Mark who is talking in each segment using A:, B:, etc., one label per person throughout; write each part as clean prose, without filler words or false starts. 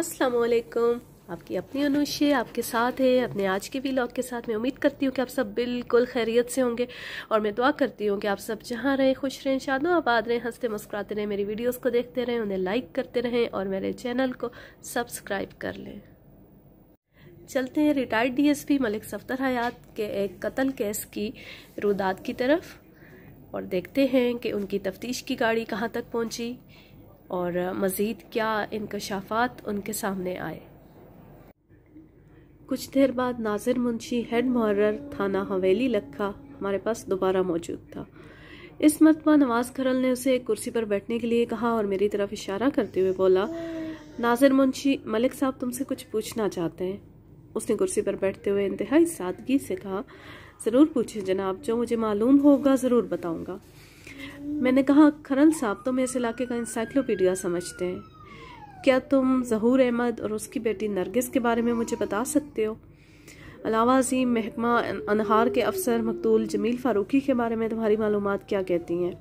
A: अस्सलाम वालेकुम। आपकी अपनी अनुषे आपके साथ है अपने आज के व्लॉग के साथ। मैं उम्मीद करती हूँ कि आप सब बिल्कुल खैरियत से होंगे और मैं दुआ करती हूँ कि आप सब जहाँ रहें खुश रहें, शादो आबाद रहें, हंसते मुस्कुराते रहें, मेरी वीडियोस को देखते रहें, उन्हें लाइक करते रहें और मेरे चैनल को सब्सक्राइब कर लें। चलते हैं रिटायर्ड डीएसपी मलिक सफदर हयात के एक कत्ल केस की रुदात की तरफ और देखते हैं कि उनकी तफ्तीश की गाड़ी कहाँ तक पहुँची और मज़ीद क्या इंकशाफात उनके सामने आए। कुछ देर बाद नाजिर मुंशी हेड मुहर्रर थाना हवेली लखा हमारे पास दोबारा मौजूद था। इस मरतबा नवाज खरल ने उसे एक कुर्सी पर बैठने के लिए कहा और मेरी तरफ इशारा करते हुए बोला, नाजिर मुंशी, मलिक साहब तुमसे कुछ पूछना चाहते हैं। उसने कुर्सी पर बैठते हुए इंतहाई सादगी से कहा, ज़रूर पूछें जनाब, जो मुझे मालूम होगा ज़रूर बताऊंगा। मैंने कहा, खरल साहब तुम इस इलाके का इंसाइक्लोपीडिया समझते हैं, क्या तुम ज़हूर अहमद और उसकी बेटी नरगिस के बारे में मुझे बता सकते हो? अलावा अजीम महकमा अनहार के अफसर मकतूल जमील फारूकी के बारे में तुम्हारी मालूमात क्या कहती हैं?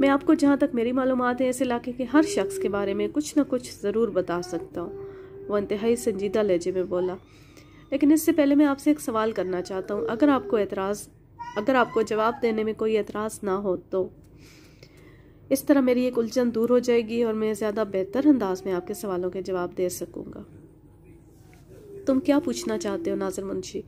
A: मैं आपको जहाँ तक मेरी मालूमात है इस इलाके के हर शख्स के बारे में कुछ न कुछ ज़रूर बता सकता हूँ। वो इंतहाई संजीदा लहजे में बोला, लेकिन इससे पहले मैं आपसे एक सवाल करना चाहता हूँ, अगर आपको जवाब देने में कोई एतराज़ ना हो तो। इस तरह मेरी एक उलझन दूर हो जाएगी और मैं ज़्यादा बेहतर अंदाज में आपके सवालों के जवाब दे सकूँगा। तुम क्या पूछना चाहते हो नाजिर मुंशी?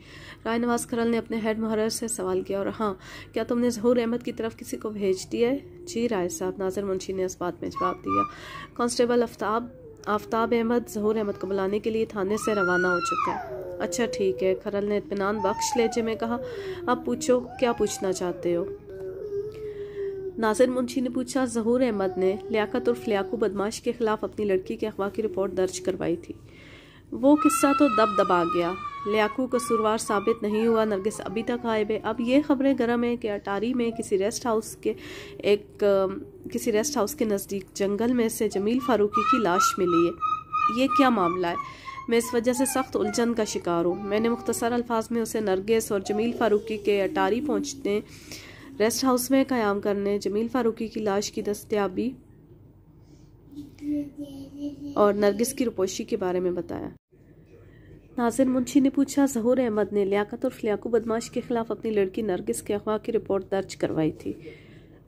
A: राय नवाज खरल ने अपने हेड मुहर्रर से सवाल किया। और हाँ, क्या तुमने ज़हूर अहमद की तरफ किसी को भेज दिया है? जी राय साहब, नाजिर मुंशी ने इस बात में जवाब दिया। कांस्टेबल आफ्ताब अहमद ज़हूर अहमद को बुलाने के लिए थाने से रवाना हो चुका है। अच्छा ठीक है, खरल ने इत्मीनान बख्श लहजे में कहा। अब पूछो, क्या पूछना चाहते हो? नाजिर मुंशी ने पूछा, ज़हूर अहमद ने लियाकत उर्फ लियाकू बदमाश के खिलाफ अपनी लड़की के अगवा की रिपोर्ट दर्ज करवाई थी। वो किस्सा तो दबा गया। लियाकू कसूरवार साबित नहीं हुआ, नरगिस अभी तक गायब है। अब ये खबरें गर्म है कि अटारी में किसी रेस्ट हाउस के नज़दीक जंगल में से जमील फारूकी की लाश मिली है। ये क्या मामला है? मैं इस वजह से सख्त उलझन का शिकार हूँ। मैंने मुख्तसर अल्फाज में उसे नरगिस और जमील फारूकी के अटारी पहुँचने, रेस्ट हाउस में क़याम करने, जमील फारूकी की लाश की दस्तयाबी और नरगिस की रुपोशी के बारे में बताया। नाजिर मुंशी ने पूछा, ज़हूर अहमद ने लियाकत और लियाकू बदमाश के खिलाफ अपनी लड़की नरगिस के अगवा की रिपोर्ट दर्ज करवाई थी।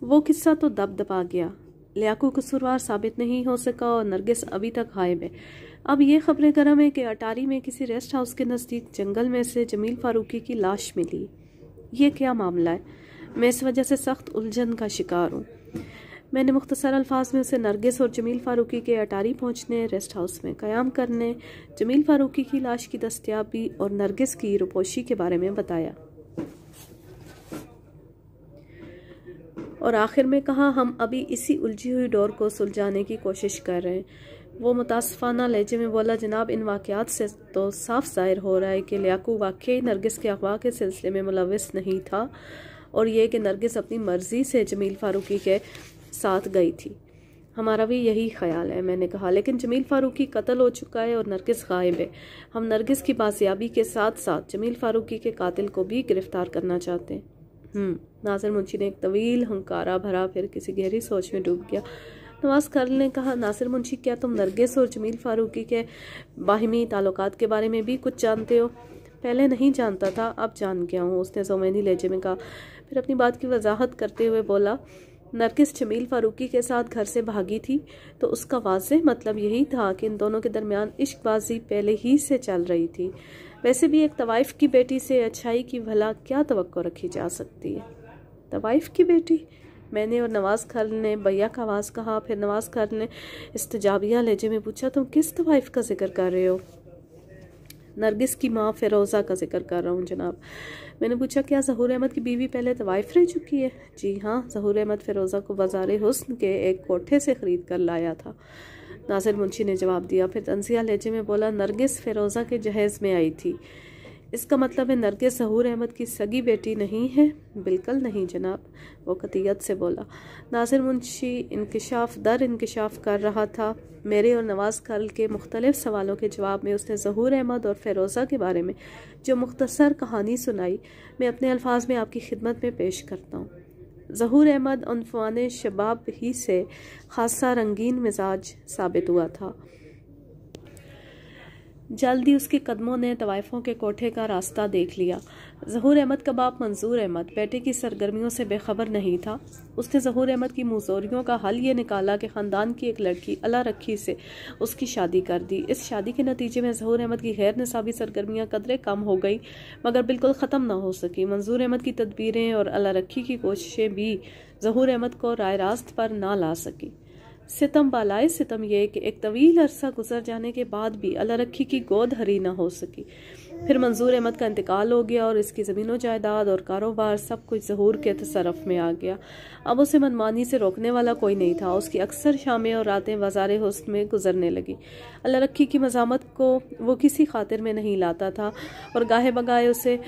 A: वो किस्सा तो दबा गया। लियाकू कसूरवार साबित नहीं हो सका और नरगिस अभी तक गायब है। अब ये खबरें गर्म है कि अटारी में किसी रेस्ट हाउस के नज़दीक जंगल में से जमील फारूकी की लाश मिली। ये क्या मामला है? मैं इस वजह से सख्त उलझन का शिकार हूँ। मैंने मुख्तसर अल्फाज में उसे नरगिस और जमील फारूकी के अटारी पहुँचने, रेस्ट हाउस में क़याम करने, जमील फारूकी की लाश की दस्तयाबी और नरगिस की रुपोशी के बारे में बताया और आखिर में कहा, हम अभी इसी उलझी हुई डोर को सुलझाने की कोशिश कर रहे हैं। वो मुतासफाना लहजे में बोला, जनाब इन वाक़यात से तो साफ ज़ाहिर हो रहा है कि लियाकू वाकई नरगिस के अगवा के सिलसिले में मुलव्विस नहीं था और ये कि नरगिस अपनी मर्ज़ी से जमील फारूकी के साथ गई थी। हमारा भी यही ख्याल है, मैंने कहा, लेकिन जमील फारूकी कत्ल हो चुका है और नरगिस गायब है। हम नरगिस की बाजियाबी के साथ साथ जमील फारूकी के कातिल को भी गिरफ्तार करना चाहते हैं। नाजिर मुंशी ने एक तवील हंकारा भरा, फिर किसी गहरी सोच में डूब गया। नवाज खरल ने कहा, नासिर मुंशी, क्या तुम नरगिस और जमील फारूकी के बाहिमी ताल्लुकात के बारे में भी कुछ जानते हो? पहले नहीं जानता था, अब जान गया हूँ, उसने ज़ोमैनी लहजे में कहा। फिर अपनी बात की वजाहत करते हुए बोला, नरगिस जमील फारूकी के साथ घर से भागी थी तो उसका वाज़ेह मतलब यही था कि इन दोनों के दरमियान इश्कबाजी पहले ही से चल रही थी। वैसे भी एक तवाइफ की बेटी से अच्छाई की भला क्या तवक्को रखी जा सकती है? तवाइफ की बेटी? मैंने और नवाज खरल ने भैया का आवाज़ कहा। फिर नवाज खरल ने इस्तजाबिया लहजे में पूछा, तुम किस तवाइफ का जिक्र कर रहे हो? नरगिस की माँ फ़िरोज़ा का जिक्र कर रहा हूँ जनाब। मैंने पूछा, क्या ज़हूर अहमद की बीवी पहले तवाइफ रह चुकी है? जी हाँ, ज़हूर अहमद फ़िरोज़ा को बाज़ार हुस्न के एक कोठे से ख़रीद कर लाया था, नासिर मुंशी ने जवाब दिया। फिर तंज़िया लहजे में बोला, नरगिस फ़िरोज़ा के जहेज़ में आई थी। इसका मतलब है नरगिस ज़हूर अहमद की सगी बेटी नहीं है? बिल्कुल नहीं जनाब, वो कतियत से बोला। नासिर मुंशी इंकिशाफ कर रहा था। मेरे और नवाज खरल के मुख्तलिफ सवालों के जवाब में उसने ज़हूर अहमद और फ़िरोज़ा के बारे में जो मुख्तसर कहानी सुनाई, मैं अपने अल्फाज में आपकी खिदमत में पेश करता हूँ। ज़हूर अहमद उन्फ़ान शबाब ही से खासा रंगीन मिजाज साबित हुआ था। जल्दी उसके कदमों ने तवाइफों के कोठे का रास्ता देख लिया। ज़हूर अहमद का बाप मंजूर अहमद बेटे की सरगर्मियों से बेखबर नहीं था। उसने ज़हूर अहमद की मुज़ोरियों का हल ये निकाला कि ख़ानदान की एक लड़की अला रखी से उसकी शादी कर दी। इस शादी के नतीजे में ज़हूर अहमद की गैर निसाबी सरगर्मियाँ कदरे कम हो गई, मगर बिल्कुल ख़त्म ना हो सकी। मंजूर अहमद की तदबीरें और अला रखी की कोशिशें भी ज़हूर अहमद को राय रास्त पर ना ला सकी। सितम बालाए सितम यह कि एक तवील अरसा गुजर जाने के बाद भी अला रखी की गोद हरी ना हो सकी। फिर मंजूर अहमद का इंतकाल हो गया और इसकी ज़मीन जायदाद और कारोबार सब कुछ ज़हूर के तसरफ में आ गया। अब उसे मनमानी से रोकने वाला कोई नहीं था। उसकी अक्सर शामें और रातें वज़ारे हुस्न में गुजरने लगी। अला रखी की मज़ामत को वो किसी खातिर में नहीं लाता था और गाहे बगाए उसे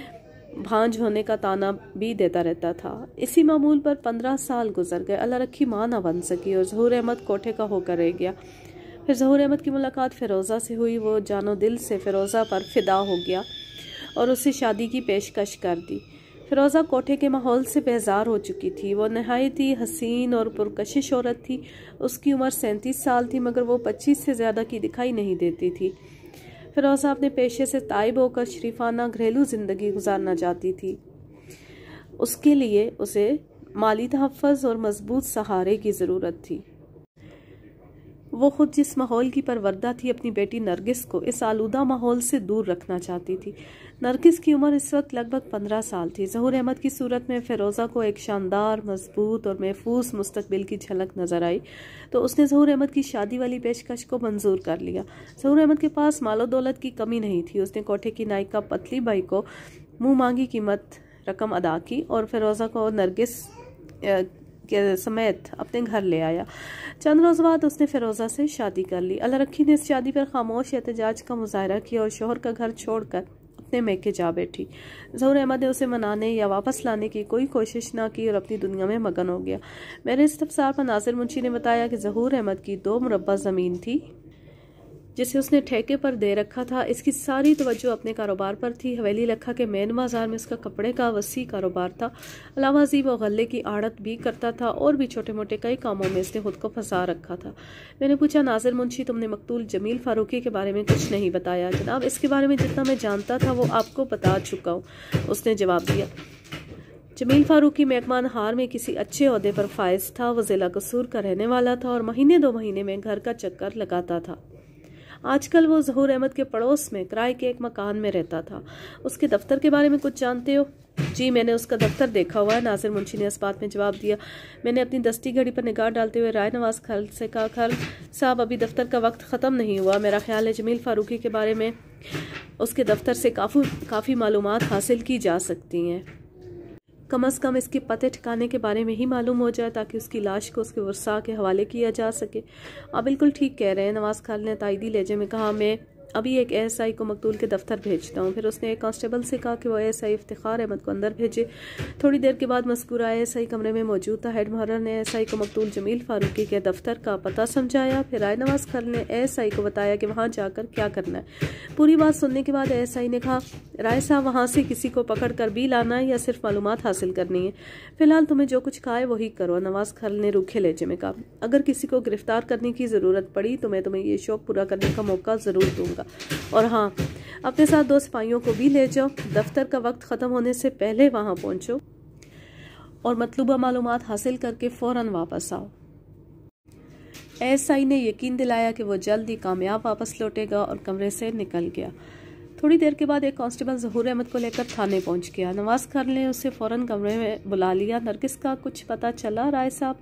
A: भांज होने का ताना भी देता रहता था। इसी मामूल पर 15 साल गुजर गए। अला रखी माँ ना बन सकी और ज़हूर अहमद कोठे का होकर रह गया। फिर ज़हूर अहमद की मुलाकात फ़िरोज़ा से हुई। वो जानो दिल से फ़िरोज़ा पर फ़िदा हो गया और उसे शादी की पेशकश कर दी। फ़िरोज़ा कोठे के माहौल से बेजार हो चुकी थी। वो नहायत ही हसीन और पुरकशिश औरत थी। उसकी उम्र 37 साल थी, मगर वो 25 से ज़्यादा की दिखाई नहीं देती थी। फ़िरोज़ा अपने पेशे से ताइब होकर शरीफाना घरेलू ज़िंदगी गुजारना चाहती थी। उसके लिए उसे माली तहफ़्फ़ुज़ और मजबूत सहारे की ज़रूरत थी। वो खुद जिस माहौल की परवरदा थी, अपनी बेटी नरगिस को इस आलूदा माहौल से दूर रखना चाहती थी। नरगिस की उम्र इस वक्त लगभग 15 साल थी। ज़हूर अहमद की सूरत में फ़िरोज़ा को एक शानदार, मजबूत और महफूज मुस्तकबिल की झलक नजर आई, तो उसने ज़हूर अहमद की शादी वाली पेशकश को मंजूर कर लिया। ज़हूर अहमद के पास मालो दौलत की कमी नहीं थी। उसने कोठे की नायिका पतली बाई को मुँह मांगी कीमत रकम अदा की और फ़िरोज़ा को नरगिस के समेत अपने घर ले आया। चंद रोज़ बाद उसने फ़िरोज़ा से शादी कर ली। अला रखी ने इस शादी पर खामोश एहतजाज का मुजाहरा किया और शोहर का घर छोड़कर अपने मैके जा बैठी। ज़हूर अहमद ने उसे मनाने या वापस लाने की कोई कोशिश ना की और अपनी दुनिया में मगन हो गया। मेरे इस्तफसार पर नासिर मुंशी ने बताया कि ज़हूर अहमद की 2 मुरब्बा ज़मीन थी जिसे उसने ठेके पर दे रखा था। इसकी सारी तवज्जो अपने कारोबार पर थी। हवेली लखा के मेन बाजार में उसका कपड़े का वसी कारोबार था। अलावा जी वो गले की आड़त भी करता था और भी छोटे मोटे कई कामों में इसने खुद को फंसा रखा था। मैंने पूछा, नासिर मुंशी, तुमने मकतूल जमील फारूकी के बारे में कुछ नहीं बताया? जनाब, इसके बारे में जितना मैं जानता था वो आपको बता चुका हूँ, उसने जवाब दिया। जमील फारूकी महकमा नहार में किसी अच्छे ओहदे पर फायज था। वह जिला कसूर का रहने वाला था और महीने 2 महीने में घर का चक्कर लगाता था। आजकल वो ज़हूर अहमद के पड़ोस में किराए के एक मकान में रहता था। उसके दफ्तर के बारे में कुछ जानते हो? जी, मैंने उसका दफ्तर देखा हुआ है, नासिर मुंशी ने इस बात में जवाब दिया। मैंने अपनी दस्ती घड़ी पर निगाह डालते हुए राय नवाज खल से कहा, खल साहब, अभी दफ्तर का वक्त ख़त्म नहीं हुआ। मेरा ख्याल है जमील फारूकी के बारे में उसके दफ्तर से काफ़ी मालूमात हासिल की जा सकती हैं। कम अज़ कम इसके पते ठिकाने के बारे में ही मालूम हो जाए ताकि उसकी लाश को उसके वर्सा के हवाले किया जा सके। आप बिल्कुल ठीक कह रहे हैं, नवाज खान ने तायदी लहजे में कहा। मैं अभी एक एएसआई को मकतूल के दफ्तर भेजता हूँ। फिर उसने एक कांस्टेबल से कहा कि वो एएसआई इफ्तिखार अहमद को अंदर भेजे। थोड़ी देर के बाद मज़कूरा एएसआई कमरे में मौजूद था। हेड मुहर्रर ने एएसआई को मकतूल जमील फारूकी के दफ्तर का पता समझाया। फिर राय नवाज खान ने एएसआई को बताया कि वहाँ जाकर क्या करना है। पूरी बात सुनने के बाद एएसआई ने कहा, राय साहब, वहाँ से किसी को पकड़ कर भी लाना है या सिर्फ मालूमात हासिल करनी है? फिलहाल तुम्हें जो कुछ कहा है वही करो, नवाज खान ने रूखे लहजे में कहा। अगर किसी को गिरफ्तार करने की ज़रूरत पड़ी तो मैं तुम्हें ये शौक पूरा करने का मौका ज़रूर दूंगा। और हाँ, अपने साथ 2 सिपाहियों को भी ले जाओ। दफ्तर का वक्त ख़त्म होने से पहले वहाँ पहुँचो और मतलूबा मालूमात हासिल करके फ़ौरन वापस आओ। एएसआई ने यकीन दिलाया कि वो जल्द ही कामयाब वापस लौटेगा और कमरे से निकल गया। थोड़ी देर के बाद एक कांस्टेबल ज़हूर अहमद को लेकर थाने पहुंच गया। नवाज खान ने उसे फ़ौरन कमरे में बुला लिया। नरगिस का कुछ पता चला राय साहब?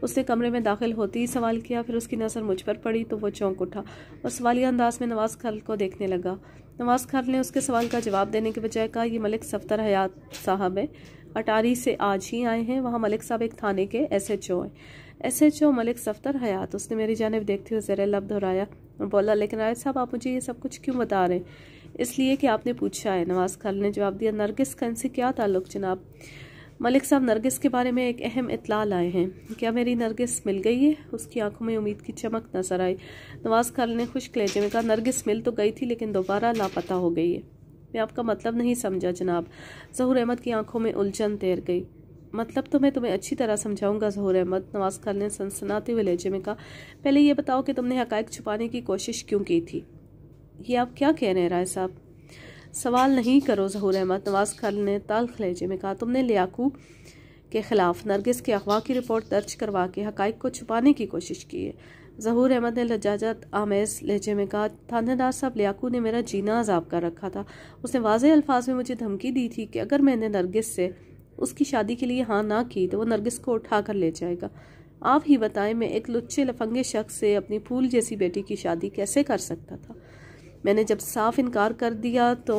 A: उसने कमरे में दाखिल होते ही सवाल किया। फिर उसकी नज़र मुझ पर पड़ी तो वो चौंक उठा और सवालिया अंदाज में नवाज खान को देखने लगा। नवाज खान ने उसके सवाल का जवाब देने के बजाय कहा, ये मलिक सफ्तर हयात साहब है, अटारी से आज ही आए हैं। वहाँ मलिक साहब एक थाने के SHO हैं। SHO मलिक सफ्तर हयात। उसने मेरी जानिब देखते हुए ज़रा लब दोहराया और बोला, लेकिन राय साहब, आप मुझे ये सब कुछ क्यों बता रहे हैं? इसलिए कि आपने पूछा है, नवाज खान ने जवाब दिया। नरगिस का इनसे क्या ताल्लुक जनाब? मलिक साहब, नरगिस के बारे में एक अहम इत्तला लाए हैं। क्या मेरी नरगिस मिल गई है? उसकी आंखों में उम्मीद की चमक नजर आई। नवाज खान ने खुश्क लहजे में कहा, नरगिस मिल तो गई थी लेकिन दोबारा लापता हो गई है। मैं आपका मतलब नहीं समझा जनाब। ज़हूर अहमद की आंखों में उलझन तैर गई। मतलब तो मैं तुम्हें अच्छी तरह समझाऊंगा ज़हूर अहमद, नवाज खान ने सनसनाते हुए लहजे में कहा। पहले ये बताओ कि तुमने हकायक छुपाने की कोशिश क्यों की थी? ये आप क्या कह रहे हैं राय साहब? सवाल नहीं करो ज़हूर अहमद, नवाज़ खालिद ने तल्ख़ लहजे में कहा। तुमने लियाकू के ख़िलाफ़ नरगिस के अगवा की रिपोर्ट दर्ज करवा के हक़ाइक़ को छुपाने की कोशिश की है। ज़हूर अहमद ने लजाजत आमेज़ लहजे में कहा, थानेदार साहब, लियाकू ने मेरा जीना अज़ाब कर रखा था। उसने वाज़ेह अल्फाज में मुझे धमकी दी थी कि अगर मैंने नरगिस से उसकी शादी के लिए हाँ ना की तो वो नरगिस को उठा कर ले जाएगा। आप ही बताएं, मैं एक लुच्चे लफंगे शख्स से अपनी फूल जैसी बेटी की शादी कैसे कर सकता था? मैंने जब साफ इनकार कर दिया तो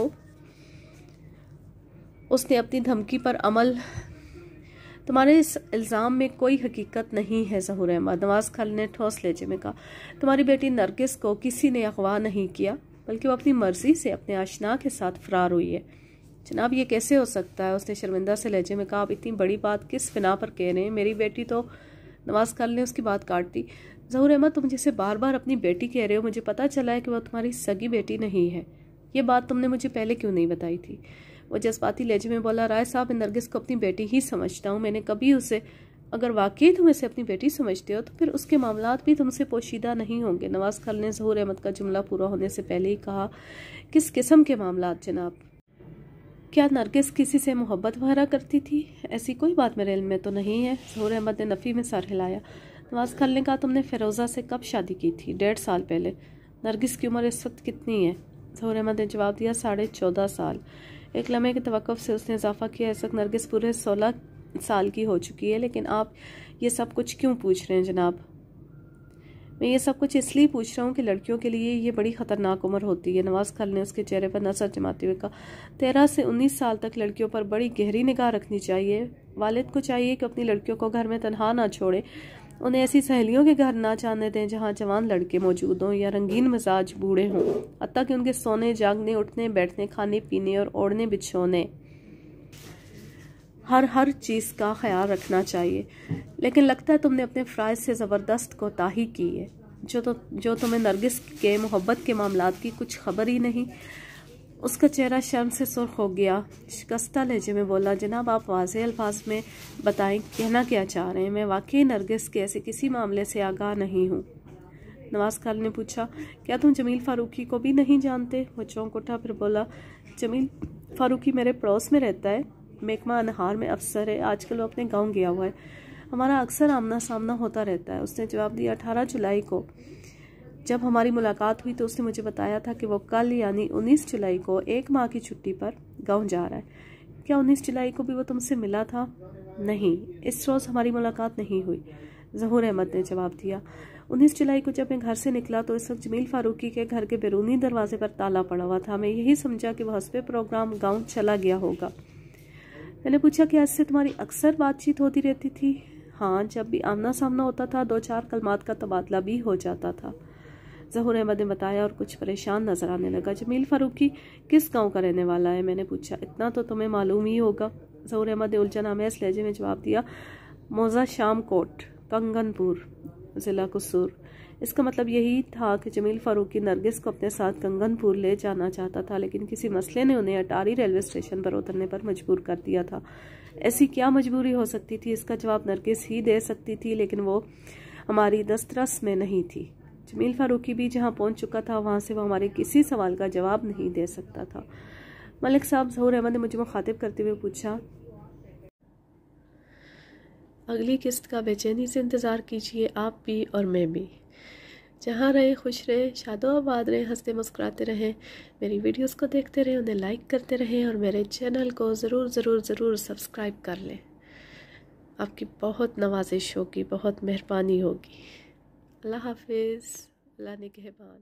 A: उसने अपनी धमकी पर अमल। तुम्हारे इस इल्ज़ाम में कोई हकीकत नहीं है ज़हूर अहमद, नवाज़ खालिद ने ठोस लहजे में कहा। तुम्हारी बेटी नरगिस को किसी ने अगवा नहीं किया, बल्कि वो अपनी मर्जी से अपने आशना के साथ फरार हुई है। जनाब, ये कैसे हो सकता है? उसने शर्मिंदा से लहजे में कहा। आप इतनी बड़ी बात किस बिना पर कह रहे हैं? मेरी बेटी तो। नवाज़ खालिद ने उसकी बात काट दी। ज़हूर अहमद, तुम जिसे बार बार अपनी बेटी कह रहे हो, मुझे पता चला है कि वह तुम्हारी सगी बेटी नहीं है। ये बात तुमने मुझे पहले क्यों नहीं बताई थी? वो जज्बाती लहजे में बोला। राय साहब, मैं नरगिस को अपनी बेटी ही समझता हूँ। मैंने कभी उसे, अगर वाकई तुम इसे अपनी बेटी समझते हो तो फिर उसके मामलात भी तुमसे पोशीदा नहीं होंगे। नवाज़ खालिद ने ज़हूर अहमद का जुमला पूरा होने से पहले ही कहा। किस किस्म के मामलात जनाब? क्या नरगिस किसी से मोहब्बत वगैरह करती थी? ऐसी कोई बात मेरे इल्म में तो नहीं है। ज़हूर अहमद ने नफ़ी में सर हिलाया। नवाज़ खालिद ने कहा, तुमने फ़िरोज़ा से कब शादी की थी? 1.5 साल पहले। नरगिस की उम्र इस वक्त कितनी है? ज़हूर अहमद ने जवाब दिया, 14.5 साल। एक लम्हे के तवक्कुफ़ से उसने इजाफा किया, इस वक्त नरगिस पूरे 16 साल की हो चुकी है। लेकिन आप ये सब कुछ क्यों पूछ रहे हैं जनाब? मैं ये सब कुछ इसलिए पूछ रहा हूँ कि लड़कियों के लिए ये बड़ी ख़तरनाक उम्र होती है। नवाज़ खालिद ने उसके चेहरे पर नज़र जमाते हुए कहा। 13 से 19 साल तक लड़कियों पर बड़ी गहरी निगाह रखनी चाहिए। वालिद को चाहिए कि अपनी लड़कियों को घर में तनहा ना छोड़े, उन्हें ऐसी सहेलियों के घर ना जाने दें जहाँ जवान लड़के मौजूद हों या रंगीन मिजाज बूढ़े हों। हत्ता कि उनके सोने, जागने, उठने, बैठने, खाने पीने और ओढ़ने बिछोने, हर चीज़ का ख्याल रखना चाहिए। लेकिन लगता है तुमने अपने फ़राइज़ से ज़बरदस्त कोताही की है। जो तुम्हें नरगिस के मोहब्बत के मामलात की कुछ खबर ही नहीं। उसका चेहरा शर्म से सुर्ख हो गया। शिकस्ता लहजे में बोला, जनाब, आप वाज़ेह अल्फाज में बताएं, कहना क्या चाह रहे हैं? मैं वाकई नरगिस के ऐसे किसी मामले से आगाह नहीं हूँ। नवाज़ खालिद ने पूछा, क्या तुम जमील फ़ारूकी को भी नहीं जानते? वो चौंक उठा, फिर बोला, जमील फ़ारूकी मेरे पड़ोस में रहता है, महकमा अनहार में अफसर है। आजकल वो अपने गांव गया हुआ है, हमारा अक्सर आमना सामना होता रहता है। उसने जवाब दिया। 18 जुलाई को जब हमारी मुलाकात हुई तो उसने मुझे बताया था कि वो कल यानी 19 जुलाई को 1 माह की छुट्टी पर गांव जा रहा है। क्या 19 जुलाई को भी वो तुमसे मिला था? नहीं, इस रोज़ हमारी मुलाकात नहीं हुई, ज़हूर अहमद ने जवाब दिया। 19 जुलाई को जब मैं घर से निकला तो इस वक्त जमील फ़ारूकी के घर के बैरूनी दरवाजे पर ताला पड़ा हुआ था। मैं यही समझा कि वह हस्बे प्रोग्राम गाँव चला गया होगा। मैंने पूछा, कि इससे तुम्हारी अक्सर बातचीत होती रहती थी? हाँ, जब भी आमना सामना होता था 2-4 कलमात का तबादला भी हो जाता था, ज़हूर अहमद ने बताया और कुछ परेशान नजर आने लगा। जमील फ़ारूकी किस गांव का रहने वाला है? मैंने पूछा। इतना तो तुम्हें मालूम ही होगा, ज़हूर अहमद ने उलझन आमेज़ लहजे में जवाब दिया। मौजा शाम कोट, कंगनपुर, ज़िला कसूर। इसका मतलब यही था कि जमील फ़ारूकी नरगिस को अपने साथ कंगनपुर ले जाना चाहता था, लेकिन किसी मसले ने उन्हें अटारी रेलवे स्टेशन पर उतरने पर मजबूर कर दिया था। ऐसी क्या मजबूरी हो सकती थी? इसका जवाब नरगिस ही दे सकती थी, लेकिन वो हमारी दस्तरस में नहीं थी। जमील फ़ारूकी भी जहाँ पहुँच चुका था वहाँ से वो हमारे किसी सवाल का जवाब नहीं दे सकता था। मलिक साहब, ज़हूर अहमद ने मुझे मुखातिब करते हुए पूछा, अगली किस्त का बेचैनी से इंतज़ार कीजिए, आप भी और मैं भी। जहाँ रहे खुश रहें, शादोआबाद रहें, हंसते मुस्कुराते रहें। मेरी वीडियोस को देखते रहें, उन्हें लाइक करते रहें और मेरे चैनल को ज़रूर सब्सक्राइब कर लें। आपकी बहुत नवाजिश होगी, बहुत मेहरबानी होगी। अल्लाह हाफिज़, अल्लाह निगहबान।